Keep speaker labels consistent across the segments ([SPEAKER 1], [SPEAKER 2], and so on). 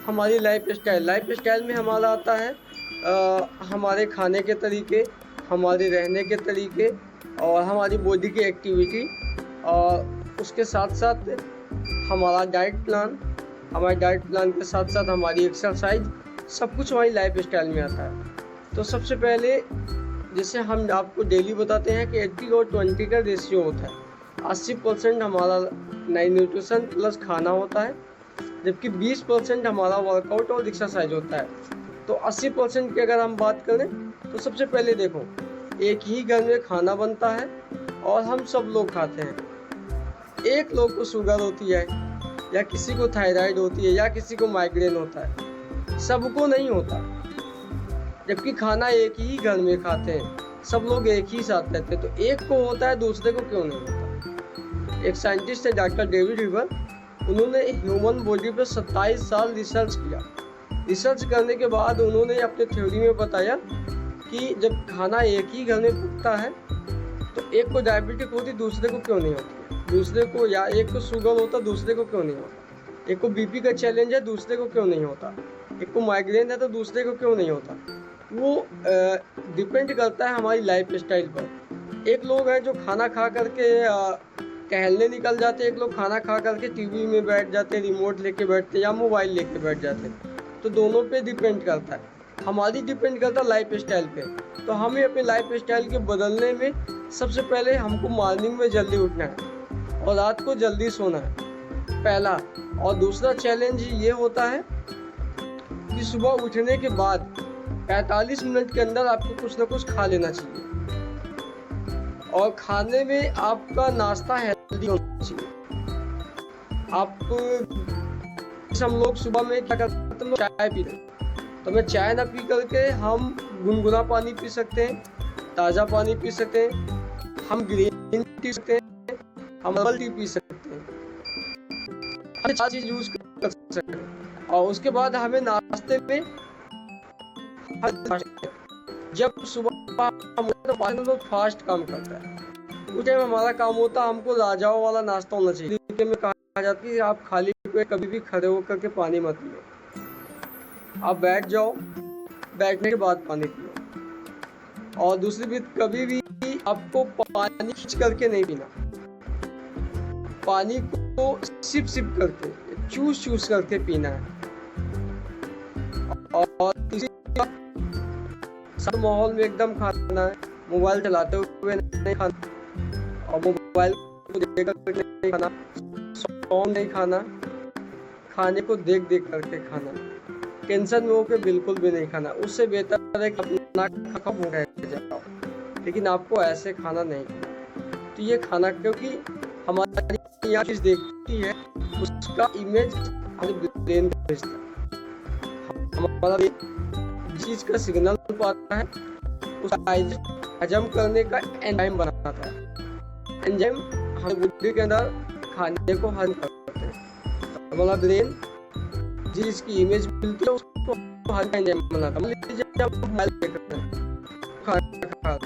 [SPEAKER 1] हमारी life style में हमारा आता है हमारे खाने के तरीके, हमारे रहने के तरीके और हमारी बॉडी की एक्टिविटी और उसके साथ साथ हमारा डाइट प्लान, हमारे डाइट प्लान के साथ साथ हमारी एक्सरसाइज, सब कुछ हमारी लाइफ स्टाइल में आता है। तो सबसे पहले जैसे हम आपको डेली बताते हैं कि 80 और 20 का रेशियो होता है। 80% हमारा न्यूट्रिशन प्लस खाना होता है, जबकि 20% हमारा वर्कआउट और एक्सरसाइज होता है। तो 80% की अगर हम बात करें तो सबसे पहले देखो, एक ही घर में खाना बनता है और हम सब लोग खाते हैं। एक लोग को शुगर होती है या किसी को थायराइड होती है या किसी को माइग्रेन होता है, सबको नहीं होता। जबकि खाना एक ही घर में खाते हैं, सब लोग एक ही साथ रहते हैं, तो एक को होता है दूसरे को क्यों नहीं होता। एक साइंटिस्ट है डॉक्टर डेविड रिवर, उन्होंने ह्यूमन बॉडी पर 27 साल रिसर्च किया। रिसर्च करने के बाद उन्होंने अपने थ्योरी में बताया कि जब खाना एक ही घर में पकता है तो एक को डायबिटिक होती, दूसरे को क्यों नहीं होती, दूसरे को या एक को शुगर होता, दूसरे को क्यों नहीं होता, एक को बीपी का चैलेंज है, दूसरे को क्यों नहीं होता, एक को माइग्रेन है तो दूसरे को क्यों नहीं होता। वो डिपेंड करता है हमारी लाइफ स्टाइल पर। एक लोग हैं जो खाना खा करके टहलने निकल जाते हैं, एक लोग खाना खा करके टीवी में बैठ जाते हैं, रिमोट लेके बैठते हैं या मोबाइल लेके बैठ जाते हैं। तो दोनों पे डिपेंड करता है, हमारी डिपेंड करता है लाइफ स्टाइल पे। तो हमें अपने लाइफ स्टाइल के बदलने में सबसे पहले हमको मॉर्निंग में जल्दी उठना है और रात को जल्दी सोना है, पहला। और दूसरा चैलेंज ये होता है कि सुबह उठने के बाद 45 मिनट के अंदर आपको कुछ ना कुछ खा लेना चाहिए और खाने में आपका नाश्ता हेल्दी होना चाहिए। आप हम लोग सुबह में क्या करते हैं, चाय पीते हैं, तो मैं चाय ना पी करके हम गुनगुना पानी पी सकते हैं, ताज़ा पानी पी सकते हैं, हम ग्रीन टी पी सकते हैं, हम हर्बल टी पी सकते हैं, हम चार चीज़ यूज़ कर सकते हैं। और उसके बाद हमें नाश्ते में जब सुबह हम तो फास्ट काम करता है, उस टाइम हमारा काम होता है, हमको राजाओं वाला नाश्ता होना चाहिए। में कहा जाता है कि आप खाली पेट कभी भी खड़े होकर के पानी मत पियो, आप बैठ जाओ, बैठने के बाद पानी पियो। और दूसरी बात, कभी भी आपको पानी खींच करके नहीं पीना, पानी को सिप सिप करके, चूस चूस करके पीना है। और सब माहौल में एकदम खाना है, मोबाइल चलाते हुए नहीं खाना और मोबाइल को देख कर नहीं खाना, सॉन्ग नहीं खाना, खाने को देख देख करके खाना, टेंशन में होकर बिल्कुल भी नहीं खाना। उससे बेहतर है कि अपना खा रह जाओ, लेकिन आपको ऐसे खाना नहीं खाना। तो ये खाना क्योंकि हमारी आँख देखती है, उसका इमेज हमारे ब्रेन को भेजता है, हमारा चीज का सिग्नल पाता है, उसका हजम करने का एंजाइम बनाता है। एंजाइम हमारे बॉडी के अंदर खाने को हजम करते हैं। हमारा ब्रेन जिसकी इमेज मिलती है उसको हजम एंजाइम बनाता है। जब मोबाइल देखते हैं खाना खाता है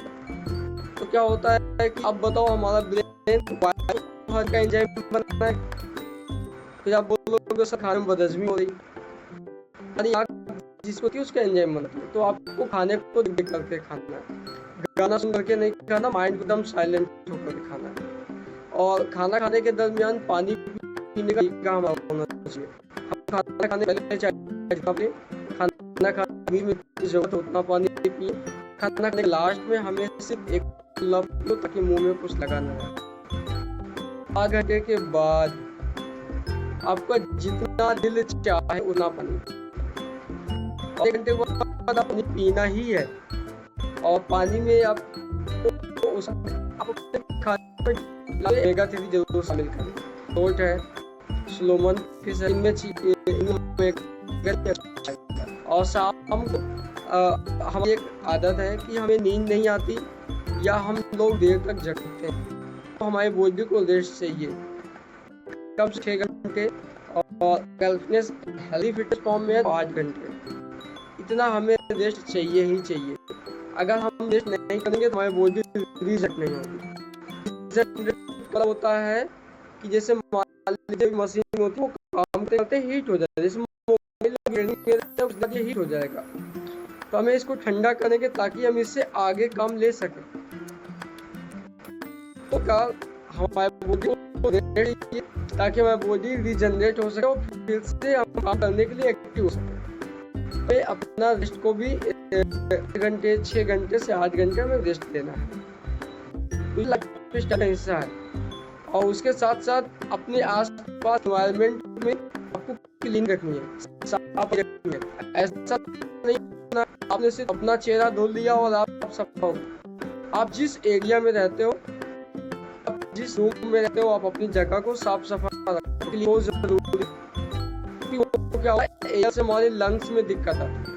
[SPEAKER 1] तो क्या होता है कि अब बताओ हमारा ब्रेन हजम का एंजाइम बनाता है, फिर आप बोलोगे सर खाने में बदहजमी हो रही, जिसको कि उसका एंजाइम बनता है। तो आपको खाने को देख करके खाना है, गाना सुन करके नहीं खाना, माइंड को एकदम साइलेंट होकर के खाना है। और खाना खाने के दरमियान पानी पीने का तरीका हमारा होना चाहिए। हम खाना खाने पहले चाहे खाना खाने में जरूरत उतना पानी पिए, खाना खाने लास्ट में हमें सिर्फ एक लफ्ज़ ताकि मुंह में कुछ लगाना है। आधे घंटे के बाद आपका जितना दिल चाहे उतना पानी, और 1 घंटे के बाद पानी पीना ही है। और पानी में आप ओमेगा 3 जरूर शामिल करें, सोल्ट है, स्लोमन फिश है, इनमें और शाम को हमारी एक आदत है कि हमें नींद नहीं आती या हम लोग देर तक जगते हैं, तो हमारी बॉडी को रेस्ट चाहिए, कम से 6 घंटे, और गर्ल्फनेस हेल्दी फिटनेस फॉर्म में 8 घंटे। इतना हमें रेस्ट चाहिए ही चाहिए। अगर हम रेस्ट नहीं करेंगे तो हमारी बॉडी रीसेट नहीं होगी। रीसेट होता है कि जैसे मान लीजिए मशीन होती है, वो काम करते हीट हो जाती है, जैसे ये हीट हो जाएगा। तो हमें इसको ठंडा करेंगे ताकि हम इससे आगे काम ले सकें। तो क्या हमारे बॉडी को रेडी ताकि हमारी बॉडी रीजनरेट हो सके और फिर से हम काम करने के लिए एक्टिव हो सके। अपना रेस्ट को भी 1 घंटे 6 घंटे से 8 घंटे में रेस्ट देना है, तो लाइफ का हिस्सा है। और उसके साथ साथ अपने आसपास एनवायरनमेंट में आपको क्लीन रखनी है, साफ रखनी है। ऐसा नहीं ना आपने सिर्फ अपना चेहरा धो लिया और आप सफा हो। आप जिस एरिया में रहते हो, आप जिस रूम में रहते हो, आप अपनी जगह को साफ सफा रखने के लिए बहुत जरूरी है। क्या एयर से हमारे लंग्स में दिक्कत आती है।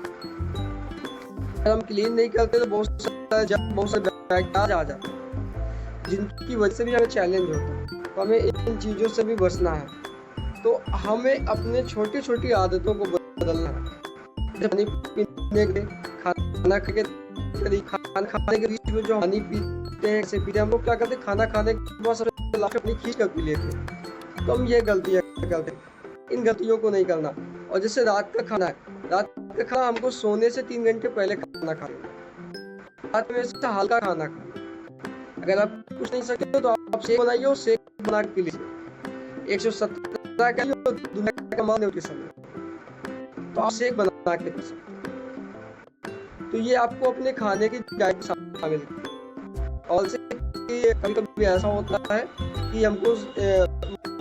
[SPEAKER 1] अगर हम क्लीन नहीं करते तो बहुत सारे बैक्टीरिया आ जाते हैं, जिनकी वजह से भी हमें चैलेंज होता है। तो हमें इन चीज़ों से भी बचना है। तो हमें अपने छोटी छोटी आदतों को बदलना है। पानी पीने के, खाना खाने के बीच में जो पानी पीते हैं से पीते हैं, हम लोग क्या करते हैं, खाना खाने के बाद सबसे लास्ट अपनी खींच कर पी लेते हैं। तो हम ये गलतियाँ करते हैं, इन गलतियों को नहीं करना। और जैसे रात का खाना है, रात का खाना हमको सोने से 3 घंटे पहले खाना खाना। रात में से हल्का खाना खाना। अगर आप कुछ नहीं सकते तो आप शेक बनाइए और शेक बना के लीजिए। 117 का दुनिया का मान न्यूट्रिशन, तो आप शेक बना के पी सकते। तो ये आपको अपने खाने की डाइट शामिल है। और कभी कभी ऐसा होता है कि हमको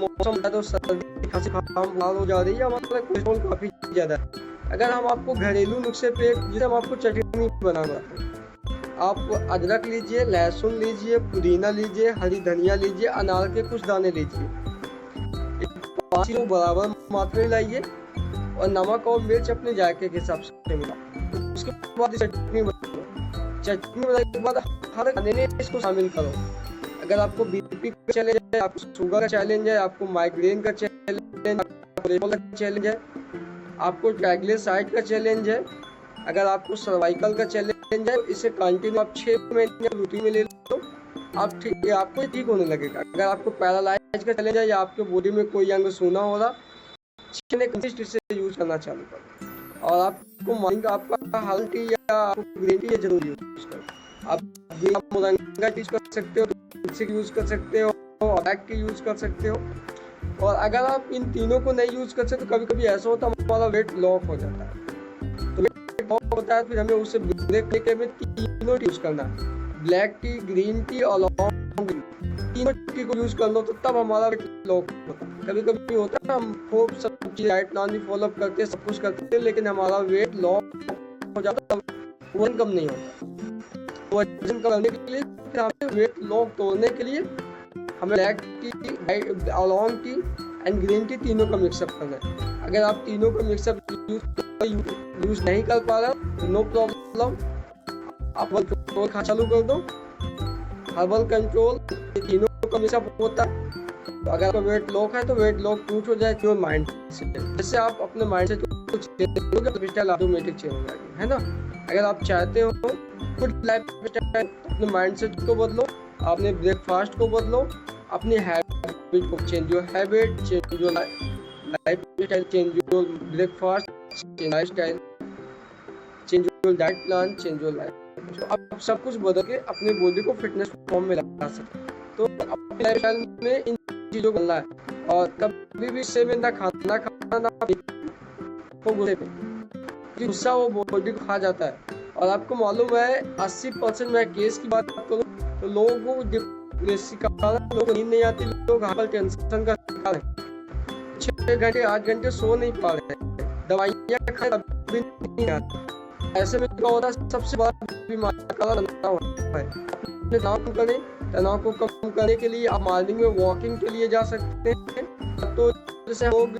[SPEAKER 1] मौसम है तो सर्दी खांसी बुखार हो जा रही है, हमारा कोलेस्ट्रॉल काफी ज्यादा है। अगर हम आपको घरेलू नुस्खे पे, जैसे हम आपको चटनी बनाना है, आप अदरक लीजिए, लहसुन लीजिए, पुदीना लीजिए, हरी धनिया लीजिए, अनार के कुछ दाने लीजिए, 5 किलो बराबर मात्रा लाइए और नमक और मिर्च अपने जायके के हिसाब से मिला। उसके बाद चटनी बनाने के बाद हर खाने में इसको शामिल करो। अगर आपको बीपी का चैलेंज है, आपको शुगर का चैलेंज है, आपको माइग्रेन का चैलेंज है, आपको चैलेंज है, आपको ट्राइग्लिसराइड का चैलेंज है, अगर आपको सर्वाइकल का चैलेंज है, इसे कंटिन्यू आप 6 महीने रूटीन में ले लो, आपको ठीक होने लगेगा। अगर आपको पैरालाइज का चैलेंज है या आपके बॉडी में कोई अंग सूना हो रहा, इसे यूज करना चालू करो। और आपको मॉर्निंग आपका हल्दी टी या ग्रीन टी जरूर यूज करो। आप मोरिंगा यूज कर सकते हो, तुलसी यूज कर सकते हो, ब्लैक टी यूज कर सकते हो। और अगर आप इन तीनों को नहीं यूज कर सकते तो कभी कभी ऐसा होता है हमारा वेट लॉक हो जाता है। तो वेट लॉक होता है, फिर हमें उसे ब्रेक लेके में तीनों यूज करना है, ब्लैक टी, ग्रीन टी और लॉन्ग टी, तीनों टी को यूज कर लो तो तब हमारा वेट लॉक होता है। कभी कभी होता है हम खूब सब चीज डाइट प्लान भी फॉलो करते हैं, सब कुछ करते हैं, लेकिन हमारा वेट लॉक हो जाता है, वजन कम नहीं होता। वजन कम करने के लिए, हमें वेट लॉक तोड़ने के लिए हमें black T, long T and green tea तीनों का मिक्सअप करना है। अगर आप तीनों का मिक्सअप यूज नहीं कर पा रहे, नो प्रॉब्लम, आप कंट्रोल खा चालू कर दो। हर्बल कंट्रोल तीनों का मिक्सअप होता है। तो अगर आपका वेट लॉक है तो वेट लॉक टूट हो जाए क्यों माइंड से, जैसे आप अपने माइंड से कुछ चेंज करोगे तो स्टाइल ऑटोमेटिक चेंज हो जाएगी, है ना। अगर आप चाहते हो गुड लाइफ स्टाइल, अपने माइंडसेट को बदलो, अपने ब्रेकफास्ट को बदलो, अपनी हैबिट को change, your habit change, your life style change, your breakfast change, life style change, your diet plan change, your life. तो आप सब कुछ बदल के अपनी बॉडी को फिटनेस फॉर्म में ला सकते हैं। तो अपनी लाइफ स्टाइल में इन चीजों को करना है। और कभी भी इससे में ना खाना गुस्सा वो बॉडी को खा जाता है। और आपको मालूम है 80% मैं केस की बात करूँ तो लोगों को डिप्रेशन का कारण, लोगों को नींद नहीं आती, लोग हाइपर टेंशन का शिकार है, 6 घंटे 8 घंटे सो नहीं पा रहे, दवाइयाँ खाए अभी नहीं आती। ऐसे में क्या होता है, सबसे बड़ा बीमारी का तनाव है। अपने तनाव को कम करने के लिए आप मॉर्निंग में वॉकिंग के लिए जा सकते हैं। तो जैसे लोग